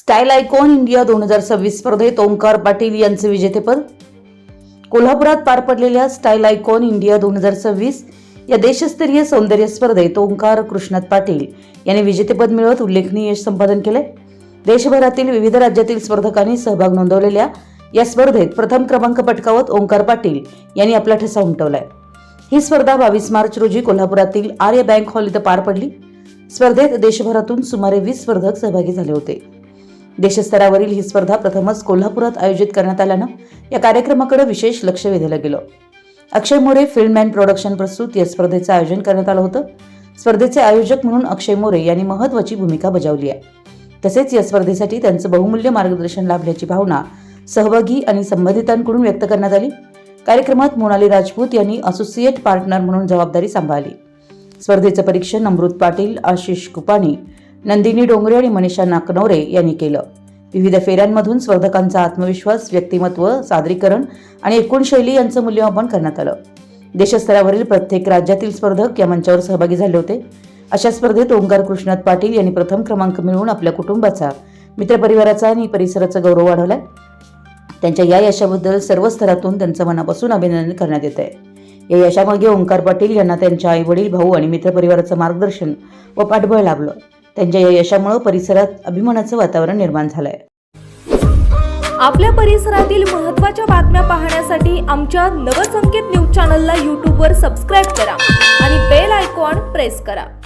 Style icon India 2026 स्पर्धेत ओंकार पाटील यांचे विजेतेपद. कोल्हापुरात पार पडलेल्या स्टाईल आयकॉन इंडिया 2026 या देशस्तरीय सौंदर्य स्पर्धेत ओंकार कृष्णात पाटील यांनी विजेतेपद मिळवत उल्लेखनीय यश संपादन केले. देशभरातील विविध राज्यातील स्पर्धकांनी सहभाग नोंदवलेल्या या स्पर्धेत प्रथम क्रमांक पटकावत ओंकार पाटील यांनी आपला ठसा उमटवलाय. ही स्पर्धा 22 मार्च रोजी कोल्हापुरातील आर्य बँक हॉल इथं पार पडली. स्पर्धेत देशभरातून सुमारे 20 स्पर्धक सहभागी झाले होते. देशस्तरावरील ही स्पर्धा प्रथमच कोल्हापुरात आयोजित करण्यात आल्यानं या कार्यक्रमाकडे विशेष लक्ष वेधलं गेलं. अक्षय मोरे फिल्म अँड प्रोडक्शन प्रस्तुत या स्पर्धेचं आयोजन करण्यात आलं होतं. स्पर्धेचे आयोजक म्हणून अक्षय मोरे यांनी महत्त्वाची भूमिका बजावली आहे. तसेच या स्पर्धेसाठी त्यांचं बहुमूल्य मार्गदर्शन लाभल्याची भावना सहभागी आणि संबंधितांकडून व्यक्त करण्यात आली. कार्यक्रमात मोनाली राजपूत यांनी असोसिएट पार्टनर म्हणून जबाबदारी सांभाळली. स्पर्धेचं परीक्षण अमृत पाटील, आशिष कुपाणी, नंदिनी डोंगरे आणि मनीषा नाकनवरे यांनी केलं. विविध फेऱ्यांमधून स्पर्धकांचा आत्मविश्वास, व्यक्तिमत्व, सादरीकरण आणि एकूण शैली यांचं मूल्यमापन करण्यात आलं. देशस्तरावरील प्रत्येक राज्यातील स्पर्धक या मंचावर सहभागी झाले होते. अशा स्पर्धेत ओंकार कृष्णात पाटील यांनी प्रथम क्रमांक मिळवून आपल्या कुटुंबाचा, मित्रपरिवाराचा आणि परिसराचा गौरव वाढवलाय. त्यांच्या या यशाबद्दल सर्व स्तरातून त्यांचं मनापासून अभिनंदन करण्यात येत आहे. या यशामागे ओंकार पाटील यांना त्यांच्या आई-वडील, भाऊ आणि मित्रपरिवाराचं मार्गदर्शन व पाठबळ लाभलं. त्यांच्या या यशामुळे परिसरात अभिमानाचं वातावरण निर्माण झालंय. आपल्या परिसरातील महत्त्वाच्या बातम्या पाहण्यासाठी आमच्या नवसंकेत न्यूज चॅनलला यूट्यूबवर सबस्क्राईब करा आणि बेल आयकॉन प्रेस करा.